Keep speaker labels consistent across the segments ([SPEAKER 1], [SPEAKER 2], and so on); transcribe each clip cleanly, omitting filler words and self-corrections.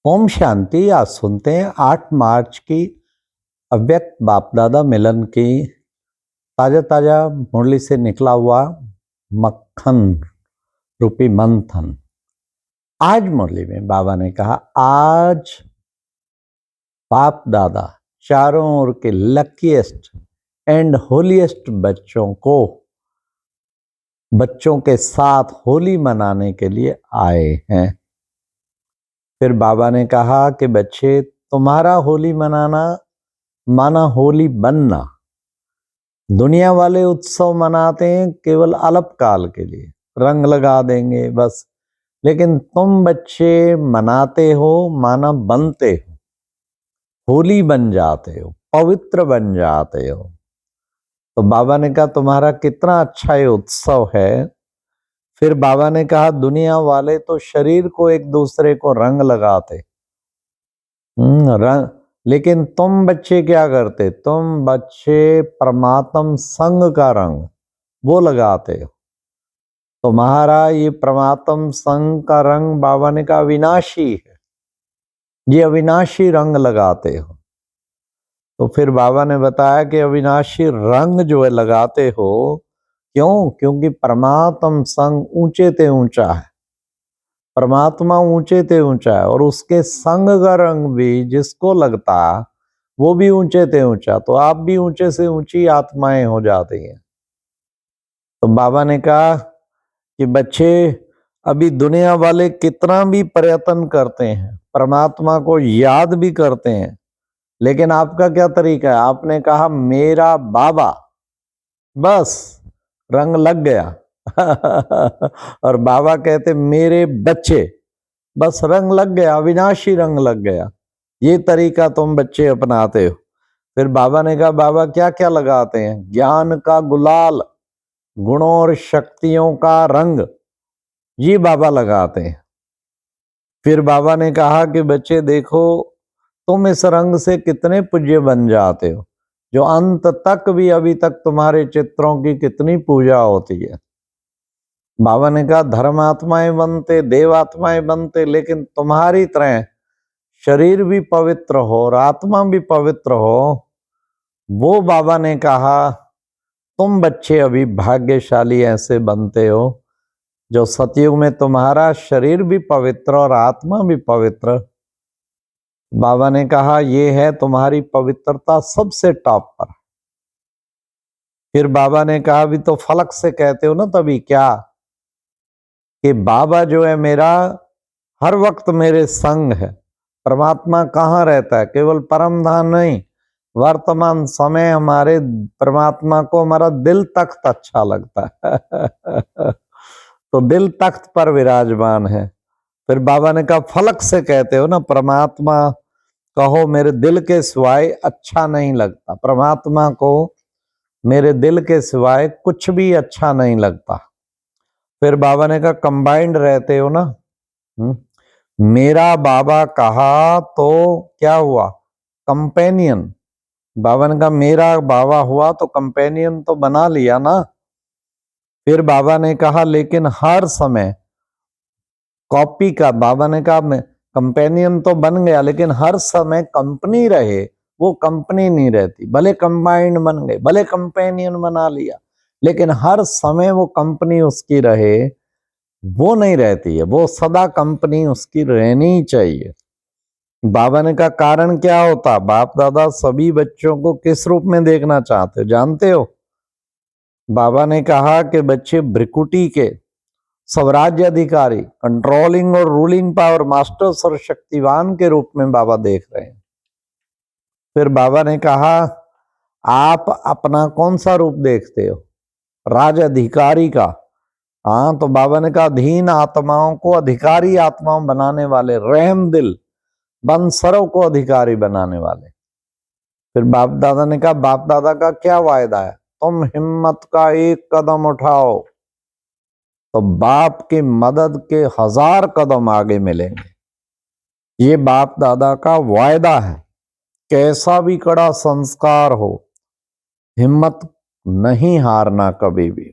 [SPEAKER 1] ओम शांति। आज सुनते हैं 8 मार्च की अव्यक्त बाप दादा मिलन की ताजा ताजा मुरली से निकला हुआ मक्खन रूपी मंथन। आज मुरली में बाबा ने कहा, आज बाप दादा चारों ओर के लकीएस्ट एंड होलीएस्ट बच्चों के साथ होली मनाने के लिए आए हैं। फिर बाबा ने कहा कि बच्चे, तुम्हारा होली मनाना माना होली बनना। दुनिया वाले उत्सव मनाते हैं केवल अल्पकाल के लिए, रंग लगा देंगे बस, लेकिन तुम बच्चे मनाते हो माना बनते हो, होली बन जाते हो, पवित्र बन जाते हो। तो बाबा ने कहा, तुम्हारा कितना अच्छा ये उत्सव है। फिर बाबा ने कहा, दुनिया वाले तो शरीर को एक दूसरे को रंग लगाते, रंग, लेकिन तुम बच्चे क्या करते? तुम बच्चे परमात्म संग का रंग वो लगाते हो। तुम्हारा ये परमात्म संग का रंग बाबा ने कहा अविनाशी है, ये अविनाशी रंग लगाते हो। तो फिर बाबा ने बताया कि अविनाशी रंग जो है लगाते हो, क्यों? क्योंकि परमात्म संग ऊंचे ते ऊंचा है, परमात्मा ऊंचे ते ऊंचा है, और उसके संग का रंग भी जिसको लगता वो भी ऊंचे ते ऊंचा। तो आप भी ऊंचे से ऊंची आत्माएं हो जाती हैं। तो बाबा ने कहा कि बच्चे, अभी दुनिया वाले कितना भी प्रयत्न करते हैं, परमात्मा को याद भी करते हैं, लेकिन आपका क्या तरीका है? आपने कहा मेरा बाबा, बस रंग लग गया। और बाबा कहते मेरे बच्चे, बस रंग लग गया, अविनाशी रंग लग गया। ये तरीका तुम बच्चे अपनाते हो। फिर बाबा ने कहा, बाबा क्या क्या लगाते हैं? ज्ञान का गुलाल, गुणों और शक्तियों का रंग, ये बाबा लगाते हैं। फिर बाबा ने कहा कि बच्चे देखो, तुम इस रंग से कितने पूज्य बन जाते हो, जो अंत तक भी अभी तक तुम्हारे चित्रों की कितनी पूजा होती है। बाबा ने कहा धर्मात्माएं बनते, देवात्माएं बनते, लेकिन तुम्हारी तरह शरीर भी पवित्र हो और आत्मा भी पवित्र हो, वो बाबा ने कहा तुम बच्चे अभी भाग्यशाली ऐसे बनते हो, जो सतयुग में तुम्हारा शरीर भी पवित्र और आत्मा भी पवित्र। बाबा ने कहा ये है तुम्हारी पवित्रता सबसे टॉप पर। फिर बाबा ने कहा अभी तो फलक से कहते हो ना, तभी क्या कि बाबा जो है मेरा हर वक्त मेरे संग है। परमात्मा कहाँ रहता है? केवल परम धाम नहीं, वर्तमान समय हमारे परमात्मा को हमारा दिल तख्त अच्छा लगता है। तो दिल तख्त पर विराजमान है। फिर बाबा ने कहा फलक से कहते हो ना, परमात्मा कहो मेरे दिल के सिवाय अच्छा नहीं लगता, परमात्मा को मेरे दिल के सिवाय कुछ भी अच्छा नहीं लगता। फिर बाबा ने कहा कंबाइंड रहते हो ना, मेरा बाबा कहा तो क्या हुआ? कंपेनियन। बाबा ने कहा मेरा बाबा हुआ तो कंपेनियन तो बना लिया ना। फिर बाबा ने कहा लेकिन हर समय कॉपी का, बाबा ने कहा कंपेनियन तो बन गया, लेकिन हर समय कंपनी रहे वो कंपनी नहीं रहती। भले कंबाइंड बन गए, भले कंपेनियन बना लिया, लेकिन हर समय वो कंपनी उसकी रहे वो नहीं रहती है, वो सदा कंपनी उसकी रहनी चाहिए। बाबा ने कहा कारण क्या होता? बाप दादा सभी बच्चों को किस रूप में देखना चाहते हो जानते हो? बाबा ने कहा कि बच्चे भ्रिकुटी के स्वराज्य अधिकारी, कंट्रोलिंग और रूलिंग पावर मास्टर्स और शक्तिवान के रूप में बाबा देख रहे हैं। फिर बाबा ने कहा आप अपना कौन सा रूप देखते हो? राज अधिकारी का। हाँ, तो बाबा ने कहा अधीन आत्माओं को अधिकारी आत्माओं बनाने वाले, रहम दिल बंसरों को अधिकारी बनाने वाले। फिर बाप दादा ने कहा बाप दादा का क्या वायदा है? तुम हिम्मत का एक कदम उठाओ तो बाप की मदद के 1000 कदम आगे मिलेंगे। ये बाप दादा का वायदा है। कैसा भी कड़ा संस्कार हो, हिम्मत नहीं हारना कभी भी,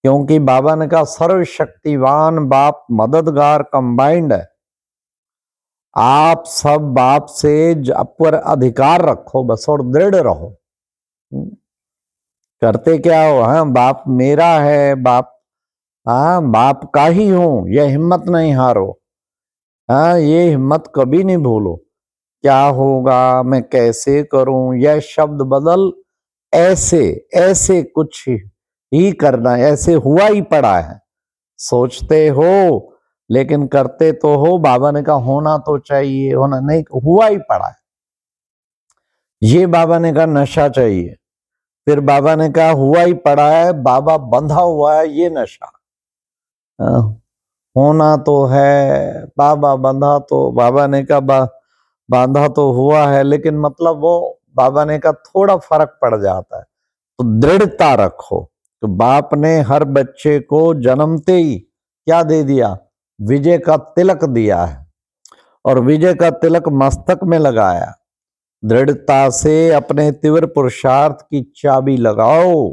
[SPEAKER 1] क्योंकि बाबा ने कहा सर्वशक्तिवान बाप मददगार कंबाइंड है। आप सब बाप से पर अधिकार रखो बस, और दृढ़ रहो। करते क्या हो, हाँ बाप मेरा है, बाप हाँ बाप का ही हूं, यह हिम्मत नहीं हारो। हाँ ये हिम्मत कभी नहीं भूलो। क्या होगा, मैं कैसे करूं, यह शब्द बदल, ऐसे ऐसे कुछ ही करना, ऐसे हुआ ही पड़ा है। सोचते हो लेकिन करते तो हो। बाबा ने कहा होना तो चाहिए, होना नहीं, हुआ ही पड़ा है। ये बाबा ने कहा नशा चाहिए, फिर बाबा ने कहा हुआ ही पड़ा है, बाबा बंधा हुआ है ये नशा। हाँ, होना तो है, बाबा बंधा, तो बाबा ने कहा बांधा तो हुआ है, लेकिन मतलब वो बाबा ने कहा थोड़ा फर्क पड़ जाता है। तो दृढ़ता रखो। तो बाप ने हर बच्चे को जन्मते ही क्या दे दिया, विजय का तिलक दिया है, और विजय का तिलक मस्तक में लगाया। दृढ़ता से अपने तीव्र पुरुषार्थ की चाबी लगाओ।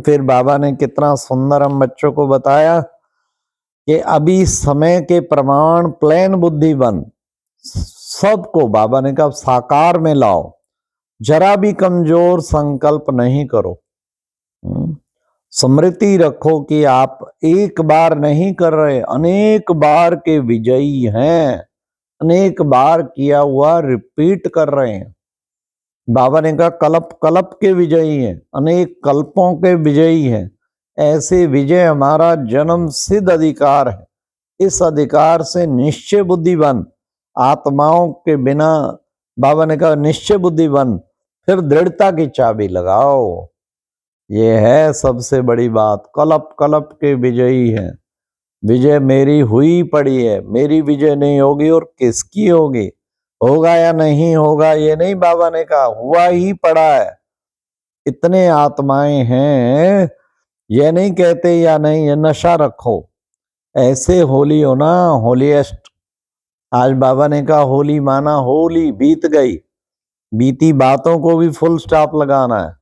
[SPEAKER 1] फिर बाबा ने कितना सुंदर हम बच्चों को बताया कि अभी समय के प्रमाण प्लेन बुद्धि बन, सबको बाबा ने कहा साकार में लाओ, जरा भी कमजोर संकल्प नहीं करो। स्मृति रखो कि आप एक बार नहीं कर रहे, अनेक बार के विजयी हैं, अनेक बार किया हुआ रिपीट कर रहे हैं। बाबा ने कहा कल्प कल्प के विजयी हैं, अनेक कल्पों के विजयी हैं। ऐसे विजय हमारा जन्म सिद्ध अधिकार है। इस अधिकार से निश्चय बुद्धि बन, आत्माओं के बिना बाबा ने कहा निश्चय बुद्धि बन, फिर दृढ़ता की चाबी लगाओ। ये है सबसे बड़ी बात, कल्प कल्प के विजयी हैं। विजय मेरी हुई पड़ी है, मेरी विजय नहीं होगी और किसकी होगी, होगा या नहीं होगा ये नहीं, बाबा ने कहा हुआ ही पड़ा है। इतने आत्माएं हैं, ये नहीं कहते या नहीं, ये नशा रखो। ऐसे होली हो ना, होलीएस्ट। आज बाबा ने कहा होली माना होली बीत गई, बीती बातों को भी फुल स्टॉप लगाना है।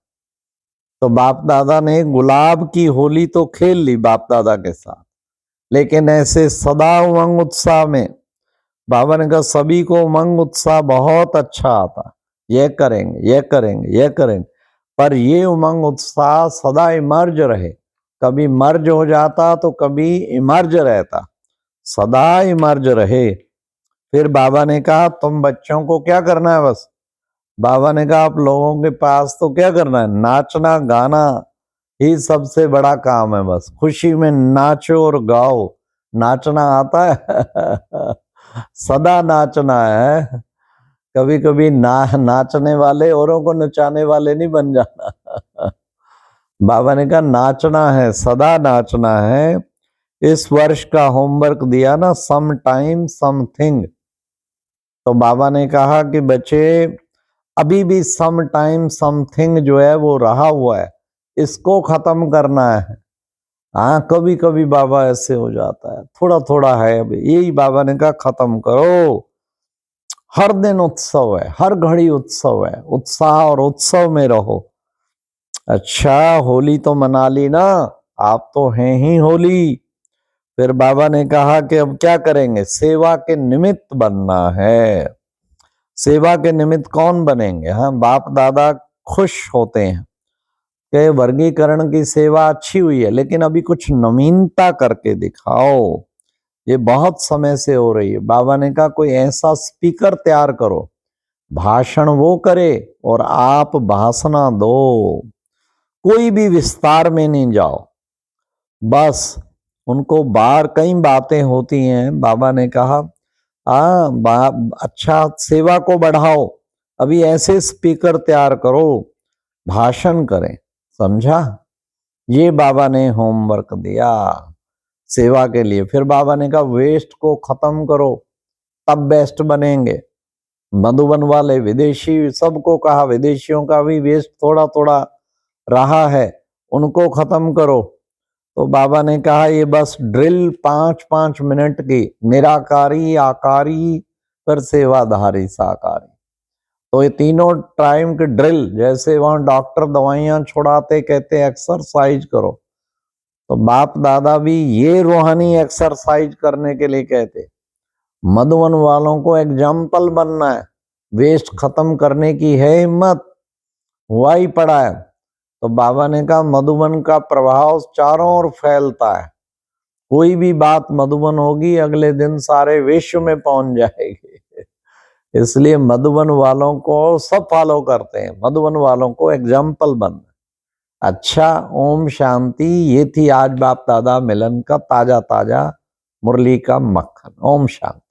[SPEAKER 1] तो बाप दादा ने गुलाब की होली तो खेल ली बाप दादा के साथ, लेकिन ऐसे सदा उमंग उत्साह में बाबा ने कहा सभी को उमंग उत्साह बहुत अच्छा आता, ये करेंगे ये करेंगे ये करेंगे, पर ये उमंग उत्साह सदा इमर्ज रहे। कभी मर्ज हो जाता तो कभी इमर्ज रहता, सदा इमर्ज रहे। फिर बाबा ने कहा तुम बच्चों को क्या करना है, बस बाबा ने कहा आप लोगों के पास तो क्या करना है, नाचना गाना ही सबसे बड़ा काम है। बस खुशी में नाचो और गाओ। नाचना आता है सदा नाचना है। कभी कभी नाचने वाले औरों को नचाने वाले नहीं बन जाना बाबा ने कहा नाचना है, सदा नाचना है। इस वर्ष का होमवर्क दिया ना, सम टाइम समथिंग। तो बाबा ने कहा कि बच्चे अभी भी सम टाइम समथिंग जो है वो रहा हुआ है, इसको खत्म करना है। हाँ कभी कभी बाबा ऐसे हो जाता है, थोड़ा थोड़ा है अभी, यही बाबा ने कहा खत्म करो। हर दिन उत्सव है, हर घड़ी उत्सव है, उत्साह और उत्सव में रहो। अच्छा होली तो मना ली ना, आप तो हैं ही होली। फिर बाबा ने कहा कि अब क्या करेंगे, सेवा के निमित्त बनना है। सेवा के निमित्त कौन बनेंगे, हाँ बाप दादा खुश होते हैं कि वर्गीकरण की सेवा अच्छी हुई है, लेकिन अभी कुछ नवीनता करके दिखाओ। ये बहुत समय से हो रही है। बाबा ने कहा कोई ऐसा स्पीकर तैयार करो, भाषण वो करे और आप भाषणा दो, कोई भी विस्तार में नहीं जाओ। बस उनको बाहर कई बातें होती हैं, बाबा ने कहा अच्छा सेवा को बढ़ाओ, अभी ऐसे स्पीकर तैयार करो, भाषण करें। समझा, ये बाबा ने होमवर्क दिया सेवा के लिए। फिर बाबा ने कहा वेस्ट को खत्म करो, तब बेस्ट बनेंगे। मधुबन वाले विदेशी सबको कहा विदेशियों का भी वेस्ट थोड़ा थोड़ा रहा है, उनको खत्म करो। तो बाबा ने कहा ये बस ड्रिल 5-5 मिनट की, निराकारी आकारी पर सेवाधारी साकारी। तो ये तीनों टाइम के ड्रिल, जैसे वहां डॉक्टर दवाइयां छुड़ाते कहते एक्सरसाइज करो, तो बाप दादा भी ये रूहानी एक्सरसाइज करने के लिए कहते। मधुवन वालों को एग्जाम्पल बनना है, वेस्ट खत्म करने की है हिम्मत, हुआ ही पड़ा है। तो बाबा ने कहा मधुबन का प्रभाव चारों ओर फैलता है, कोई भी बात मधुबन होगी अगले दिन सारे विश्व में पहुंच जाएगी। इसलिए मधुबन वालों को सब फॉलो करते हैं, मधुबन वालों को एग्जाम्पल बन। अच्छा, ओम शांति। ये थी आज बाप दादा मिलन का ताजा ताजा मुरली का मक्खन। ओम शांति।